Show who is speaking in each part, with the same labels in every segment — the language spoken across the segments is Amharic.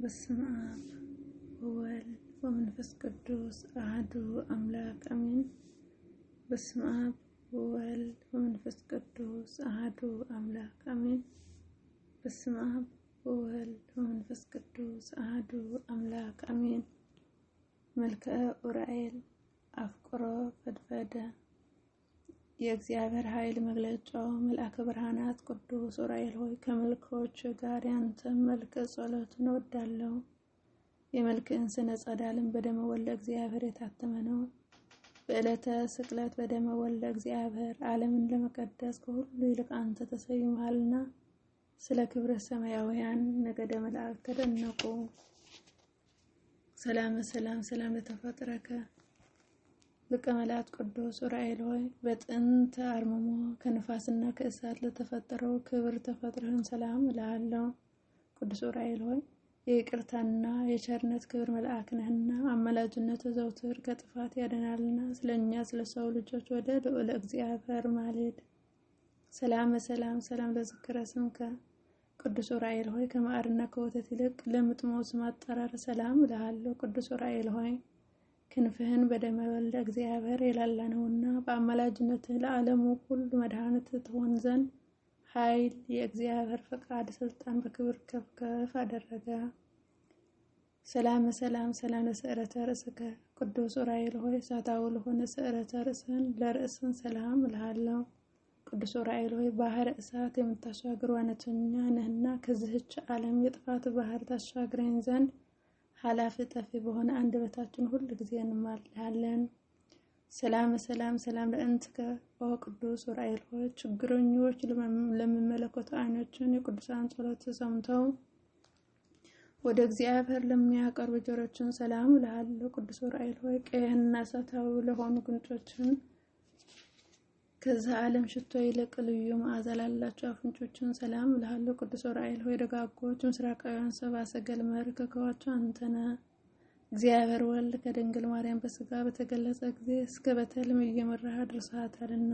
Speaker 1: በስመ አብ ወወልድ ወመንፈስ ቅዱስ አሐዱ አምላክ አሜን። በስመ አብ ወወልድ ወመንፈስ ቅዱስ አሐዱ አምላክ አሜን። በስመ አብ ወወልድ ወመንፈስ ቅዱስ አሐዱ አምላክ አሜን። መልክዐ ዑራኤል አፍቅሮ ፈድፈደ የእግዚአብሔር ኃይል መግለጫው መልአከ ብርሃናት ቅዱስ ዑራኤል ሆይ ከመልኮች ጋር ያንተ መልክ ጸሎትን ወዳለው የመልክህን ስነ ጸዳልን በደመ ወልደ እግዚአብሔር የታተመ ነው። በዕለተ ስቅለት በደመ ወልደ እግዚአብሔር ዓለምን ለመቀደስ ከሁሉ ይልቅ አንተ ተሰይመሃልና ስለ ክብረ ሰማያውያን ነገደ መላእክት ተደነቁ። ሰላም ለተፈጠረከ ሊቀ መላእክት ቅዱስ ዑራኤል ሆይ በጥንት አርምሞ ከነፋስና ከእሳት ለተፈጠረው ክብር ተፈጥረህን ሰላም እልሃለሁ። ቅዱስ ዑራኤል ሆይ የይቅርታና የቸርነት ክብር መልአክ ነህና አማላጅነት ዘውትር ከጥፋት ያድናልና ስለኛ ስለ ሰው ልጆች ወደ ልዑለ እግዚአብሔር ማልድ። ሰላም ለዝክረ ስምከ ቅዱስ ዑራኤል ሆይ ከማዕርና ከወተት ይልቅ ለምጥመው ስም አጠራር ሰላም እልሃለሁ። ቅዱስ ዑራኤል ሆይ ክንፍህን በደመ ወልደ እግዚአብሔር የላላነውና በአማላጅነትህ ለዓለሙ ሁሉ መድኃኒት ትሆን ዘንድ ኃይል የእግዚአብሔር ፈቃድ ስልጣን በክብር ከፍ አደረገ። ሰላም ለስዕረተ ርእስከ ቅዱስ ዑራኤል ሆይ እሳታዊ ለሆነ ስዕረተ ርእስን ለርእስን ሰላም እልሃለሁ። ቅዱስ ዑራኤል ሆይ ባህር እሳት የምታሻግር ዋነተኛ ነህና ከዚህች ዓለም የጥፋት ባህር ታሻግረን ዘንድ ኃላፊ ጠፊ በሆነ አንደበታችን ሁሉ ጊዜ እንማልዳለን። ሰላም ለእንትከ ቅዱስ ዑራኤል ሆይ ችግረኞች ለሚመለከቱ ዓይኖችን የቅዱሳን ጸሎት ሰምተው ወደ እግዚአብሔር ለሚያቀርቡ ጆሮችን ሰላም እልሃለሁ። ቅዱስ ዑራኤል ሆይ ቀይህና እሳታዊ ለሆኑ ጉንጮችን ከዚህ ዓለም ሽቶ ይልቅ ልዩ መዓዛ ላላቸው አፍንጮችን ሰላም እልሃለሁ። ቅዱስ ዑራኤል ሆይ ደጋጎች ምስራቃውያን ሰብአ ሰገል መርከካቸው አንተነ እግዚአብሔር ወልድ ከድንግል ማርያም በስጋ በተገለጸ ጊዜ እስከ በተልም እየመራህ አድርሰሃታልና።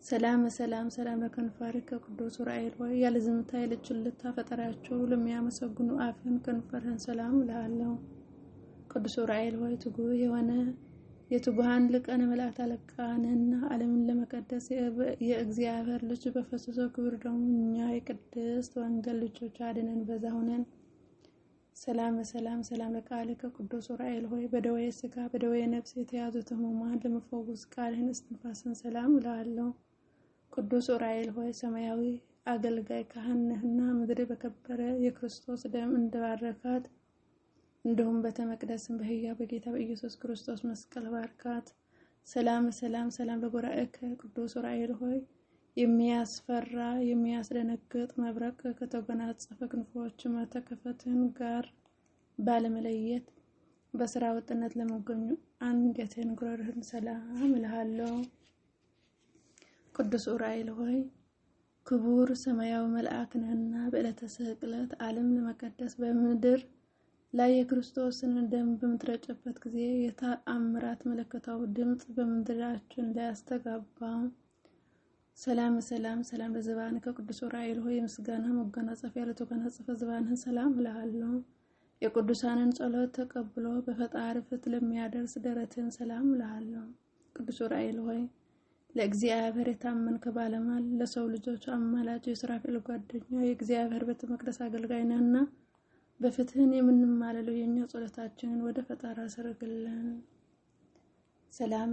Speaker 1: ሰላም ለከንፈርከ ቅዱስ ዑራኤል ሆይ ያለ ዝምታ የልጅልታ ፈጠራቸው ለሚያመሰግኑ አፍን ከንፈርህን ሰላም እልሃለሁ። ቅዱስ ዑራኤል ሆይ ትጉህ የሆነ የትጉሃን ሊቃነ መላእክት አለቃ ነህና ዓለምን ለመቀደስ የእግዚአብሔር ልጅ በፈሰሰው ክብር ደሙ እኛ የቅድስት ወንጌል ልጆች አድነን በዛ ሆነን። ሰላም ለቃልከ ቅዱስ ዑራኤል ሆይ በደዌ ሥጋ በደዌ ነፍስ የተያዙት ሕሙማን ለመፈወስ ቃልህን እስትንፋስን ሰላም እልሃለሁ። ቅዱስ ዑራኤል ሆይ ሰማያዊ አገልጋይ ካህን ነህና ምድር በከበረ የክርስቶስ ደም እንደባረካት እንደውም በተመቅደስም በሕያው በጌታ በኢየሱስ ክርስቶስ መስቀል ባርካት። ሰላም ለጎራኤከ ቅዱስ ዑራኤል ሆይ የሚያስፈራ የሚያስደነግጥ መብረቅ ከተጎናጸፈ ክንፎች መተከፈትን ጋር ባለመለየት በስራ ወጥነት ለመገኙ አንገትን ጉረርህን ሰላም እልሃለሁ። ቅዱስ ዑራኤል ሆይ ክቡር ሰማያዊ መልአክ ነህና በዕለተ ስቅለት ዓለም ለመቀደስ በምድር ላይ የክርስቶስን ደም በምትረጭበት ጊዜ የተአምራት መለከታዊ ድምጽ በምድራችን ላይ አስተጋባ። ሰላም ለዝባንከ ቅዱስ ዑራኤል ሆይ የምስጋና መጎናጸፊያ ለተጎናጸፈ ዝባንህን ሰላም እልሃለሁ። የቅዱሳንን ጸሎት ተቀብሎ በፈጣሪ ፊት ለሚያደርስ ደረትህን ሰላም እልሃለሁ። ቅዱስ ዑራኤል ሆይ ለእግዚአብሔር የታመንክ ባለሟል ለሰው ልጆች አማላጅ የሱራፌል ጓደኛ የእግዚአብሔር ቤተ መቅደስ አገልጋይ ነህና በፍትህን የምንማለለው የኛ ጸሎታችንን ወደ ፈጣሪ አስርግልን። ሰላም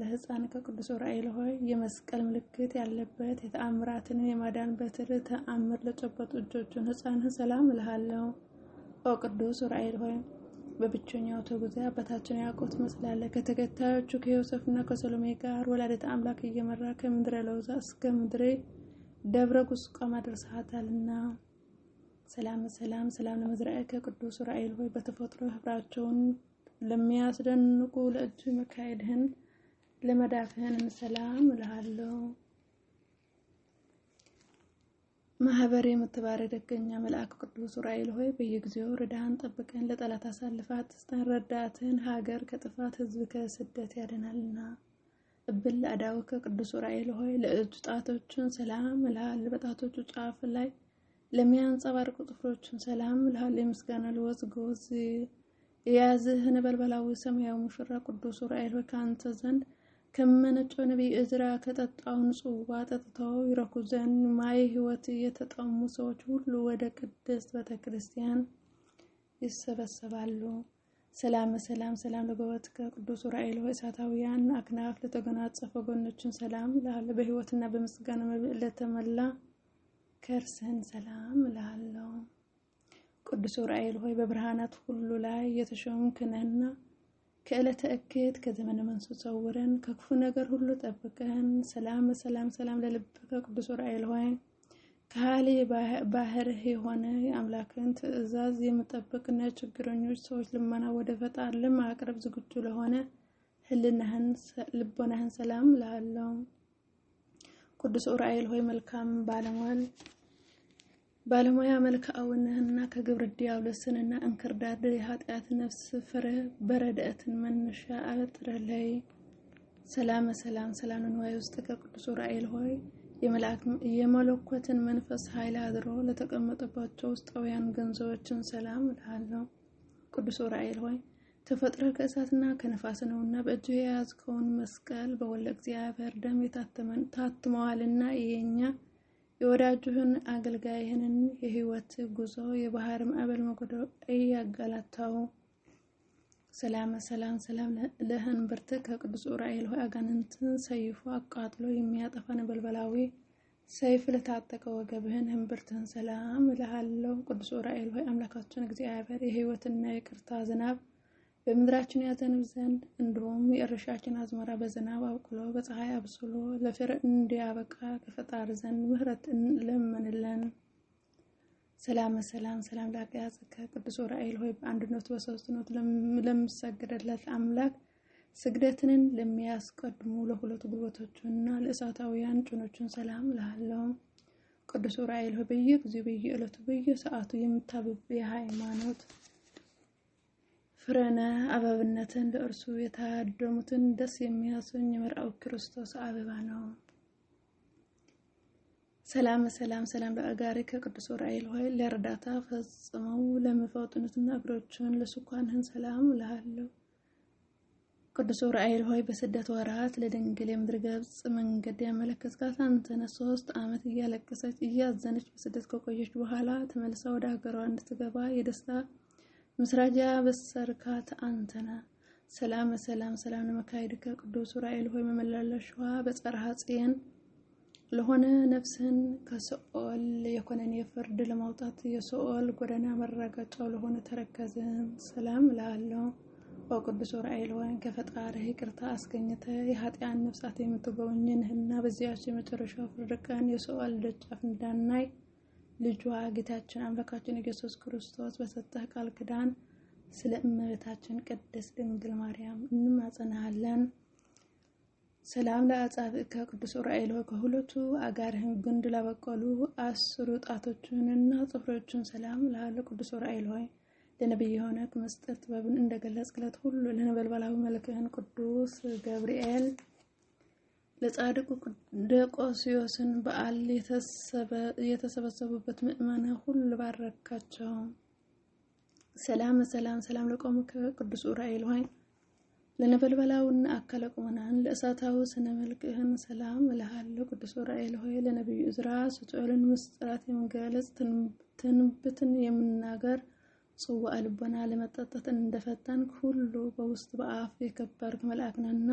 Speaker 1: ለሕፃንከ ቅዱስ ዑራኤል ሆይ የመስቀል ምልክት ያለበት የተአምራትን የማዳን በትር ተአምር ለጨበጡ እጆቹን ሕፃንህን ሰላም እልሃለሁ። ቅዱስ ዑራኤል ሆይ በብቸኛው ተጉዞ አባታችን ያዕቆብ ትመስላለህ። ከተከታዮቹ ከዮሴፍና ከሰሎሜ ጋር ወላዲተ አምላክ እየመራ ከምድረ ለውዛ እስከ ምድረ ደብረ ቁስቋም አድርሰሃታልና። ሰላም ለመዝራዕከ ቅዱስ ዑራኤል ሆይ በተፈጥሮ ህብራቸውን ለሚያስደንቁ ለእጅ መካሄድህን ለመዳፍህን ሰላም እልሃለሁ። ማህበር የምትባረክ ደገኛ መልአክ ቅዱስ ዑራኤል ሆይ በየጊዜው ረዳህን ጠብቀን ለጠላት አሳልፋት ስጠን። ረዳትህን ሀገር ከጥፋት ህዝብ ከስደት ያድናልና። እብል አዳውከ ቅዱስ ዑራኤል ሆይ ለእጅ ጣቶችን ሰላም እልሃለሁ። በጣቶቹ ጫፍ ላይ ለሚያንጸባርቁ ጥፍሮችን ሰላም እልሃለሁ። የምስጋና ልወዝ ጎዝ የያዝህ ነበልባላዊ ሰማያዊ ሙሽራ ቅዱስ ዑራኤል ሆይ ከአንተ ዘንድ ከመነጨው ነቢይ ዕዝራ ከጠጣውን ጽዋ ጠጥተው ይረኩ ዘንድ ማየ ሕይወት የተጠሙ ሰዎች ሁሉ ወደ ቅድስት ቤተክርስቲያን ይሰበሰባሉ። ሰላም ለገወት ከቅዱስ ዑራኤል ሆይ እሳታውያን አክናፍ ለተጎናጸፈ ጎኖችን ሰላም እልሃለሁ። በሕይወትና በምስጋና ለተመላ ከርስህን ሰላም እልሃለሁ። ቅዱስ ዑራኤል ሆይ በብርሃናት ሁሉ ላይ የተሾምክ ነህና ከዕለተ እክት ከዘመነ መንሱት ሰውረን ከክፉ ነገር ሁሉ ጠብቀን። ሰላም ለልብከ ቅዱስ ዑራኤል ሆይ ከሃሊ ባህርህ የሆነ የአምላክን ትእዛዝ የምጠብቅና ችግረኞች ሰዎች ልመና ወደ ፈጣሪ ለማቅረብ ዝግጁ ለሆነ ልቦናህን ሰላም እልሃለሁ። ቅዱስ ዑራኤል ሆይ መልካም ባለሙያ መልክዓውነህና ከግብረ ዲያብሎስንና እንክርዳድ የኃጢአት ነፍስ ፍሬ በረድኤትን መነሻ አጥረለይ። ሰላም ንዋይ ውስጥ ከቅዱስ ዑራኤል ሆይ የመለኮትን መንፈስ ኃይል አድሮ ለተቀመጠባቸው ውስጣውያን ገንዘቦችን ሰላም እልሃለሁ። ቅዱስ ዑራኤል ሆይ ተፈጥሮ ከእሳትና ከነፋስ ነውና በእጅህ የያዝከውን መስቀል በወልደ እግዚአብሔር ደም ታትመዋልና የኛ የወዳጅህን አገልጋይህን የሕይወት ጉዞ የባህር ማዕበል መጎዶ እያጋላታው። ሰላም ለህንብርት ከቅዱስ ዑራኤል ሆይ አጋንንትን ሰይፉ አቃጥሎ የሚያጠፋ ነበልባላዊ ሰይፍ ለታጠቀ ወገብህን ህንብርትህን ሰላም እልሃለሁ። ቅዱስ ዑራኤል ሆይ አምላካችን እግዚአብሔር የሕይወትና የቅርታ ዝናብ በምድራችን ያዘንብ ዘንድ እንዲሁም የእርሻችን አዝመራ በዝናብ አብቅሎ በፀሐይ አብስሎ ለፍሬ እንዲያበቃ ከፈጣሪ ዘንድ ምሕረት እንለምንልን። ሰላም ለአቅያጽከ ቅዱስ ዑራኤል ሆይ በአንድነቱ በሦስትነቱ ለሚሰገድለት አምላክ ስግደትን ለሚያስቀድሙ ለሁለቱ ጉልበቶችና ለእሳታውያን ጭኖችን ሰላም እልሃለሁ። ቅዱስ ዑራኤል ሆይ በየጊዜው በየዕለቱ በየሰዓቱ የምታብብ የሃይማኖት ፍሬነ አበብነትን ለእርሱ የታደሙትን ደስ የሚያሰኝ የመርአው ክርስቶስ አበባ ነው። ሰላም ለአጋሪ ከቅዱስ ዑራኤል ሆይ ለእርዳታ ፈጽመው ለሚፈጥኑትና እግሮችን ለስኳንህን ሰላም እልሃለሁ። ቅዱስ ዑራኤል ሆይ በስደት ወራት ለድንግል የምድረ ገጽ መንገድ ያመለከትካት አንተነ 3 ዓመት እያለቀሰች እያዘነች በስደት ከቆየች በኋላ ተመልሳ ወደ ሀገሯ እንድትገባ የደስታ ምስራጃ በሰርካት አንተነ። ሰላም ለመካይድከ ቅዱስ ዑራኤል ሆይ መመላለሻዋ በጸርሐ ጽየን ለሆነ ነፍስን ከሲኦል የኮነን የፍርድ ለማውጣት የሲኦል ጎዳና መረጋጫው ለሆነ ተረከዝን ሰላም እልሃለሁ። ቅዱስ ዑራኤል ሆይ ከፈጣሪህ ይቅርታ አስገኝተ የኃጢአን ነፍሳት የምትጎበኝንህና በዚያች የመጨረሻው ፍርድ ቀን የሲኦል ደጃፍ እንዳናይ ልጇ ጌታችን አምላካችን ኢየሱስ ክርስቶስ በሰጠህ ቃል ኪዳን ስለ እመቤታችን ቅድስት ድንግል ማርያም እንማጸናለን። ሰላም ለአጻብዕከ ቅዱስ ዑራኤል ሆይ ከሁለቱ አጋርህን ግንድ ላበቀሉ 10 ጣቶችንና ጥፍሮችን ሰላም እልሃለሁ። ቅዱስ ዑራኤል ሆይ ለነቢይ የሆነ ምስጢር ጥበብን እንደገለጽክለት ሁሉ ለነበልባላዊ መልክህን ቅዱስ ገብርኤል ለጻድቁ ዲዮቅልጥያኖስን በዓል የተሰበሰቡበት ምእመና ሁሉ ባረካቸው። ሰላም ለቆምከ ቅዱስ ዑራኤል ሆይ ለነበልባላውና አካለ ቁመናን ለእሳታው ስነ መልክህን ሰላም እልሃለሁ። ቅዱስ ዑራኤል ሆይ ለነቢዩ ዕዝራ ስዕልን ምስጢራት የሚገልጽ ትንቢትን የምናገር ጽዋ ልቦና ለመጠጣት እንደፈተንክ ሁሉ በውስጥ በአፍ የከበርክ መልአክና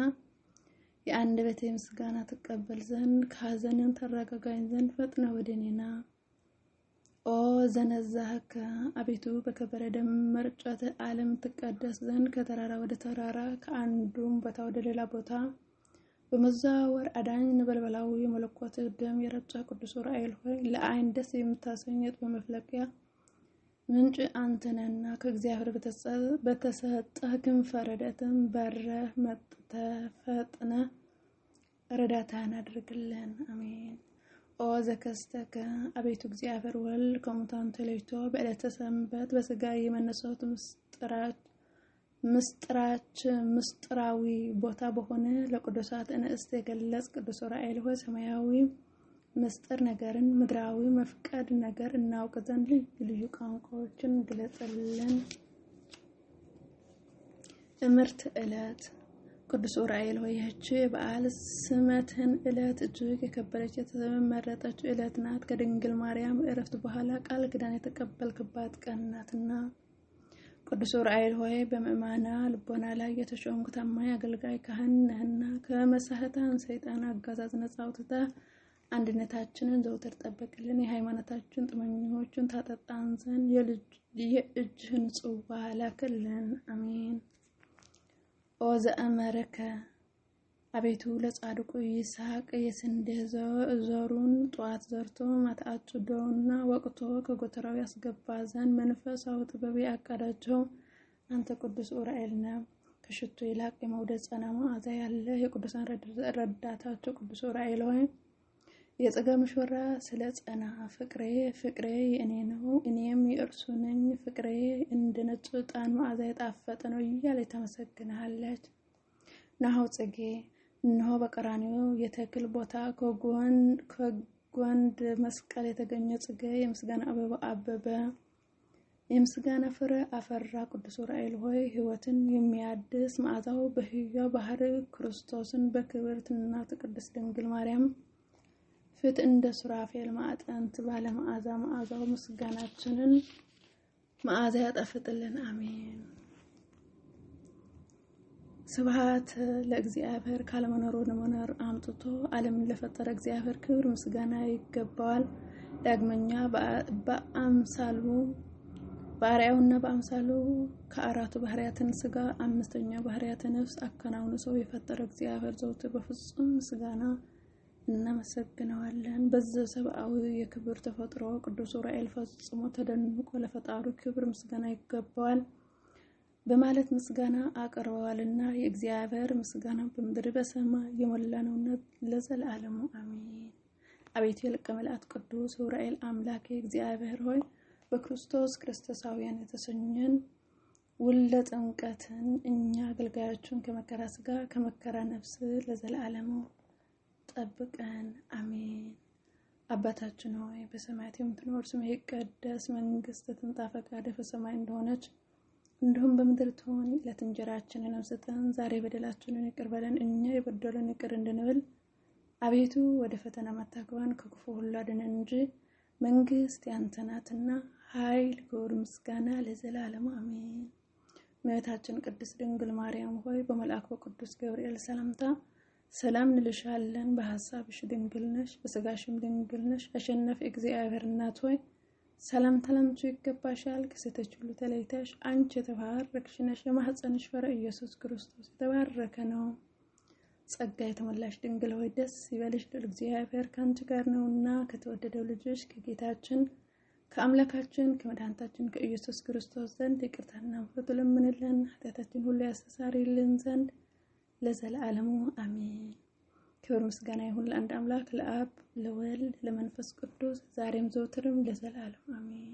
Speaker 1: የአንደበቴ ምስጋና ተቀበል ዘንድ ከሐዘንን ተረጋጋኝ ዘንድ ፈጥነ ወደኔና ዘነዛህከ አቤቱ በከበረ ደም መርጨት ዓለም ትቀደስ ዘንድ ከተራራ ወደ ተራራ ከአንዱም ቦታ ወደ ሌላ ቦታ በመዛወር አዳኝ ነበልባላዊ መለኮት ደም የረጨ ቅዱስ ዑራኤል ሆይ ለዓይን ደስ የምታሰኝ በመፍለቂያ ምንጭ አንተነና ከእግዚአብሔር በተሰጠህ ክንፈ ረድኤትም በረህ መጥተህ ረዳታን አድርግልን። አሜን። ዘከስተከ አቤቱ እግዚአብሔር ወልድ ከሙታን ተለይቶ በዕለተ ሰንበት በሥጋ የመነሳት ምስጢራዊ ቦታ በሆነ ለቅዱሳት እንስት የገለጽ ቅዱስ ዑራኤል ሆይ ሰማያዊ መስጠር ነገርን ምድራዊ መፍቀድ ነገር እናውቅ ዘንድ ልዩ ቋንቋዎችን ግለጽልን። እምርት ዕለት ቅዱስ ዑራኤል ሆይ ይህች በዓል ስመትን ዕለት እጅግ የከበረች የተመረጠች ዕለት ናት። ከድንግል ማርያም ዕረፍት በኋላ ቃል ኪዳን የተቀበልክባት ቀን ናትና። ቅዱስ ዑራኤል ሆይ በምእመና ልቦና ላይ የተሾምክ ታማኝ አገልጋይ ካህን ነህና ከመሳህታን ሰይጣን አጋዛዝ ነፃ አውጥተህ አንድነታችንን ዘውትር ጠብቅልን። የሃይማኖታችን ጥመኞችን ታጠጣን ዘንድ የእጅህን ጽዋ ላክልን። አሜን። ኦ ዘአመረከ አቤቱ ለጻድቁ ይስሐቅ የስንዴ ዘሩን ጧት ዘርቶ ማታ አጭዶና ወቅቶ ከጎተራው ያስገባ ዘንድ መንፈሳዊ ጥበብ ያቃዳቸው አንተ ቅዱስ ዑራኤል ነህ። ከሽቱ ይልቅ የመውደድ ጸና መዓዛ ያለ የቅዱሳን ረዳታቸው ቅዱስ ዑራኤል ሆይ የጸጋ ሙሽራ ስለ ጸና ፍቅሬ የእኔ ነው እኔም የእርሱ ነኝ፣ ፍቅሬ እንደ ነጭ ዕጣን መዓዛ የጣፈጠ ነው እያለ ተመሰግናለች። ናሆ ጽጌ እነሆ በቀራንዮ የተክል ቦታ ከጎንድ መስቀል የተገኘ ጽጌ የምስጋና አበባ አበበ፣ የምስጋና ፍሬ አፈራ። ቅዱስ ዑራኤል ሆይ ሕይወትን የሚያድስ መዓዛው በሕያው ባህር ክርስቶስን በክብርት እናቱ ቅድስት ድንግል ማርያም ፊት እንደ ሱራፌል ማዕጠንት ባለ መዓዛው ምስጋናችንን መዓዛ ያጣፍጥልን። አሜን። ስብሐት ለእግዚአብሔር ካለመኖር ወደ መኖር አምጥቶ ዓለምን ለፈጠረ እግዚአብሔር ክብር ምስጋና ይገባዋል። ዳግመኛ በአምሳሉ በአርአያውና በአምሳሉ ከአራቱ ባህሪያትን ሥጋ አምስተኛ ባህሪያት ነፍስ አከናውኖ ሰው የፈጠረ እግዚአብሔር ዘውትር በፍጹም ምስጋና እናመሰግነዋለን። በዚህ ሰብአዊ የክብር ተፈጥሮ ቅዱስ ዑራኤል ፈጽሞ ተደንቆ ለፈጣሪው ክብር ምስጋና ይገባዋል በማለት ምስጋና አቀርበዋልና የእግዚአብሔር ምስጋና በምድር በሰማይ የሞላ ነውና ለዘላለሙ አሜን። አቤቱ የሊቀ መላእክት ቅዱስ ዑራኤል አምላኬ እግዚአብሔር ሆይ በክርስቶስ ክርስቶሳውያን የተሰኘን ውልደ ጥምቀትን እኛ አገልጋዮቹን ከመከራ ሥጋ ከመከራ ነፍስ ለዘላለሙ ጠብቀን አሜን። አባታችን ሆይ በሰማያት የምትኖር ስምህ ይቀደስ፣ መንግሥትህ ትምጣ፣ ፈቃድህ በሰማይ እንደሆነች እንዲሁም በምድር ትሁን። የዕለት እንጀራችንን ስጠን ዛሬ፣ በደላችንን ይቅር በለን እኛ የበደሉንን ይቅር እንድንል፣ አቤቱ ወደ ፈተና አታግባን ከክፉ ሁሉ አድነን እንጂ መንግሥት ያንተ ናትና ኃይል፣ ክብር፣ ምስጋና ለዘላለሙ አሜን። እመቤታችን ቅድስት ድንግል ማርያም ሆይ በመልአኩ ቅዱስ ገብርኤል ሰላምታ ሰላም እንልሻለን። በሐሳብሽ ድንግል ነሽ፣ በሥጋሽም ድንግል ነሽ። አሸናፊ እግዚአብሔር እናት ሆይ ሰላምታ ላንቺ ይገባሻል። ከሴቶች ሁሉ ተለይተሽ አንቺ የተባረክሽ ነሽ፣ የማኅፀንሽ ፍሬ ኢየሱስ ክርስቶስ የተባረከ ነው። ጸጋ የተሞላሽ ድንግል ሆይ ደስ ይበልሽ፣ እግዚአብሔር ከአንቺ ጋር ነውና ከተወደደው ልጅሽ ከጌታችን ከአምላካችን ከመድኃኒታችን ከኢየሱስ ክርስቶስ ዘንድ ይቅርታና ምሕረት ለምንልን ኃጢአታችን ሁሉ ያስተሰርይልን ዘንድ ለዘላለሙ አሜን። ክብር ምስጋና ይሁን ለአንድ አምላክ ለአብ ለወልድ ለመንፈስ ቅዱስ ዛሬም ዘወትርም ለዘላለሙ አሜን።